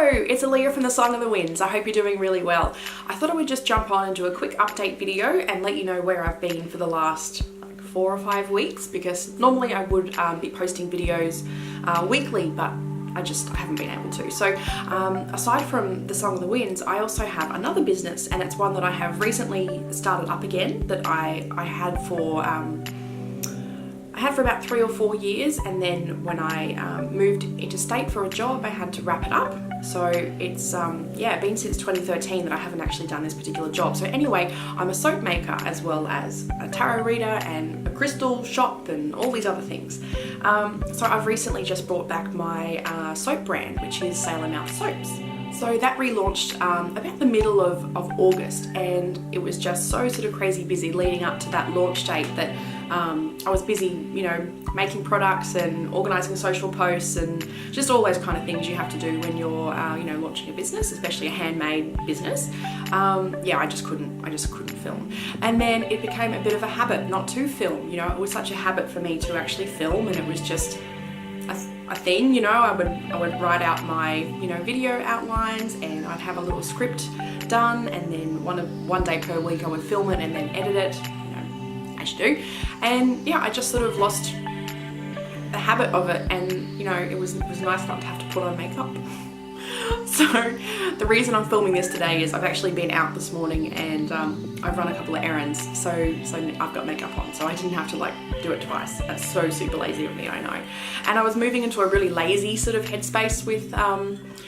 Hello, it's Aaliyah from the Song of the Winds. I hope you're doing really well. I thought I would just jump on and do a quick update video and let you know where I've been for the last 4 or 5 weeks, because normally I would be posting videos weekly, but I haven't been able to. So aside from the Song of the Winds, I also have another business, and it's one that I have recently started up again that I had for about 3 or 4 years, and then when I moved interstate for a job I had to wrap it up. So it's been since 2013 that I haven't actually done this particular job. So anyway, I'm a soap maker as well as a tarot reader and a crystal shop and all these other things. So I've recently just brought back my soap brand, which is Sailor Mouth Soaps. So that relaunched about the middle of August, and it was just so sort of crazy busy leading up to that launch date that I was busy, making products and organising social posts and just all those kind of things you have to do when you're, launching a business, especially a handmade business. I just couldn't film. And then it became a bit of a habit not to film. It was such a habit for me to actually film, and it was just a thing. I would write out my video outlines, and I'd have a little script done, and then one day per week I would film it and then edit it, as you do. And I just sort of lost the habit of it, and it was nice not to have to put on makeup. So the reason I'm filming this today is I've actually been out this morning, and I've run a couple of errands, so I've got makeup on, so I didn't have to do it twice. That's so super lazy of me, I know. And I was moving into a really lazy sort of headspace with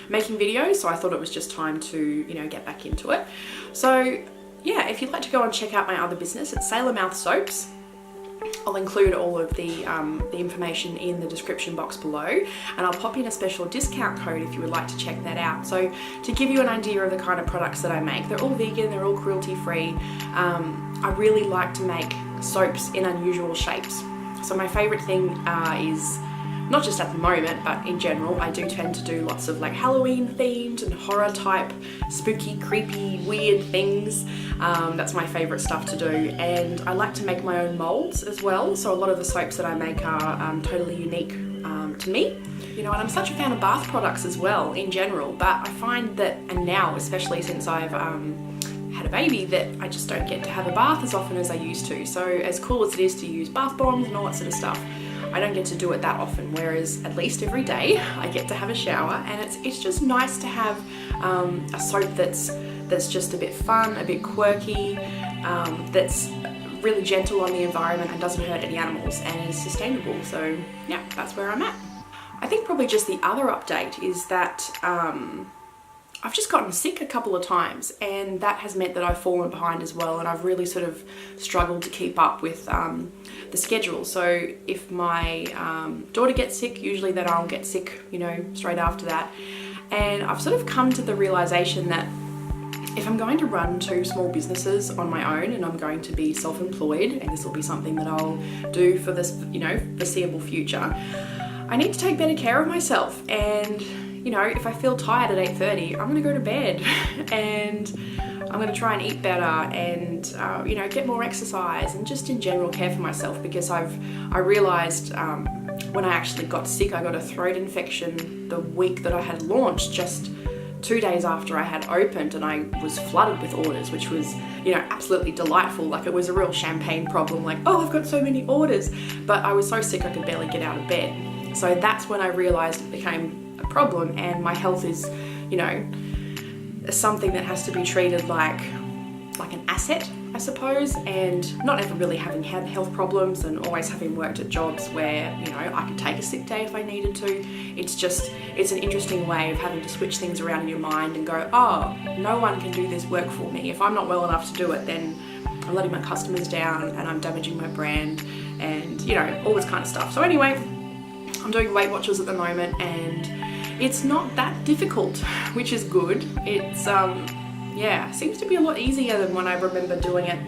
making videos, so I thought it was just time to get back into it. So yeah, if you'd like to go and check out my other business, it's Sailor Mouth Soaps. I'll include all of the information in the description box below, and I'll pop in a special discount code if you would like to check that out. So to give you an idea of the kind of products that I make, they're all vegan, they're all cruelty free. I really like to make soaps in unusual shapes. So my favourite thing is, not just at the moment, but in general, I do tend to do lots of Halloween themed and horror type, spooky, creepy, weird things. That's my favourite stuff to do. And I like to make my own moulds as well. So a lot of the soaps that I make are totally unique to me. And I'm such a fan of bath products as well in general, but I find that, and now especially since I've had a baby, that I just don't get to have a bath as often as I used to. So as cool as it is to use bath bombs and all that sort of stuff, I don't get to do it that often, whereas at least every day I get to have a shower, and it's just nice to have a soap that's just a bit fun, a bit quirky, that's really gentle on the environment and doesn't hurt any animals and is sustainable. So yeah, that's where I'm at. I think probably just the other update is that I've just gotten sick a couple of times, and that has meant that I've fallen behind as well, and I've really sort of struggled to keep up with the schedule. So if my daughter gets sick, usually then I'll get sick, straight after that. And I've sort of come to the realization that if I'm going to run 2 small businesses on my own, and I'm going to be self-employed, and this will be something that I'll do for this, foreseeable future, I need to take better care of myself. And if I feel tired at 8:30, I'm gonna go to bed, and I'm gonna try and eat better, and get more exercise, and just in general care for myself, because I realized when I actually got sick, I got a throat infection the week that I had launched, just 2 days after I had opened, and I was flooded with orders, which was absolutely delightful. It was a real champagne problem, oh, I've got so many orders, but I was so sick I could barely get out of bed. So that's when I realized it became a problem, and my health is something that has to be treated like an asset, I suppose. And not ever really having had health problems, and always having worked at jobs where I could take a sick day if I needed to, it's an interesting way of having to switch things around in your mind and go, oh, no one can do this work for me. If I'm not well enough to do it, then I'm letting my customers down, and I'm damaging my brand, and all this kind of stuff. So anyway, I'm doing Weight Watchers at the moment, and it's not that difficult, which is good. It's seems to be a lot easier than when I remember doing it,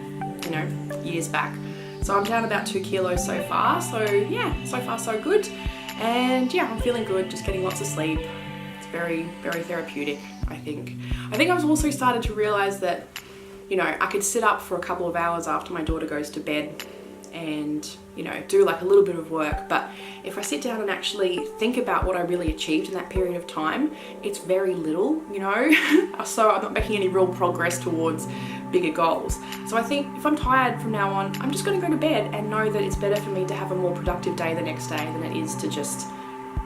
years back. So I'm down about 2 kilos so far. So yeah, so far so good. And yeah, I'm feeling good, just getting lots of sleep. It's very, very therapeutic, I think. I think I've also started to realize that, I could sit up for a couple of hours after my daughter goes to bed, and, you know, do like a little bit of work. But if I sit down and actually think about what I really achieved in that period of time, it's very little, you know. So I'm not making any real progress towards bigger goals. So I think if I'm tired from now on, I'm just going to go to bed and know that it's better for me to have a more productive day the next day than it is to just,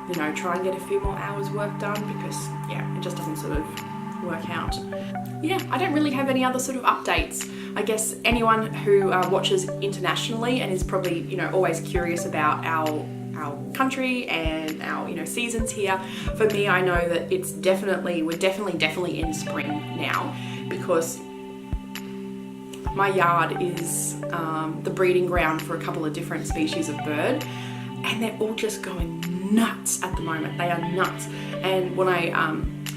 you know, try and get a few more hours work done, because yeah, it just doesn't sort of work out. Yeah, I don't really have any other sort of updates. I guess anyone who watches internationally and is probably, you know, always curious about our country and our, you know, seasons here. For me, I know that it's we're definitely in spring now, because my yard is the breeding ground for a couple of different species of bird, and they're all just going nuts at the moment. They are nuts. And when I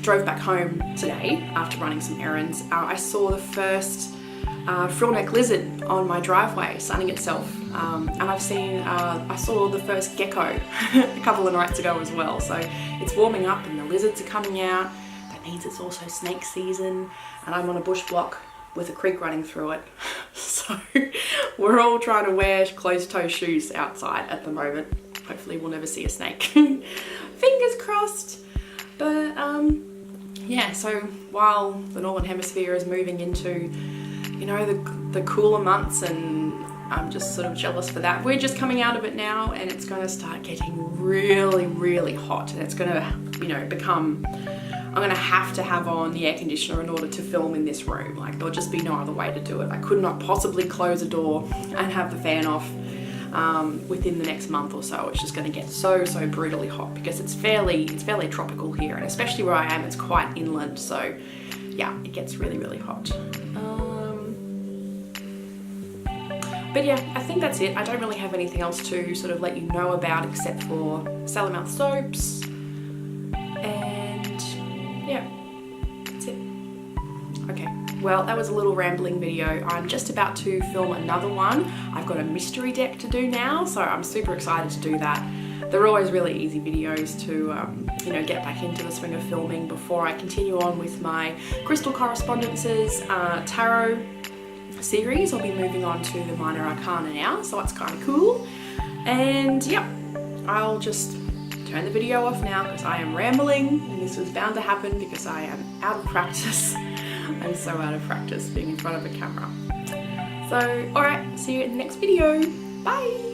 drove back home today after running some errands, I saw the first frillneck lizard on my driveway sunning itself, and I saw the first gecko a couple of nights ago as well. So it's warming up and the lizards are coming out. That means it's also snake season, and I'm on a bush block with a creek running through it. So we're all trying to wear closed-toe shoes outside at the moment. Hopefully we'll never see a snake. Fingers crossed. But yeah, so while the Northern Hemisphere is moving into, you know, the cooler months, and I'm just sort of jealous for that. We're just coming out of it now, and it's going to start getting really, really hot, and it's going to, you know, become, I'm going to have on the air conditioner in order to film in this room. Like, there'll just be no other way to do it. I could not possibly close a door and have the fan off within the next month or so. It's just going to get so brutally hot, because it's fairly tropical here, and especially where I am, it's quite inland. So yeah, it gets really hot. But yeah, I think that's it. I don't really have anything else to sort of let you know about, except for Salamouth soaps, and yeah, that's it. Okay, well, that was a little rambling video. I'm just about to film another one. I've got a mystery deck to do now, so I'm super excited to do that. They're always really easy videos to, you know, get back into the swing of filming before I continue on with my Crystal Correspondences tarot series. I'll be moving on to the Minor Arcana now, so that's kind of cool. And yeah, I'll just turn the video off now, because I am rambling, and this was bound to happen because I am out of practice. I'm so out of practice being in front of a camera. So, alright, see you in the next video. Bye!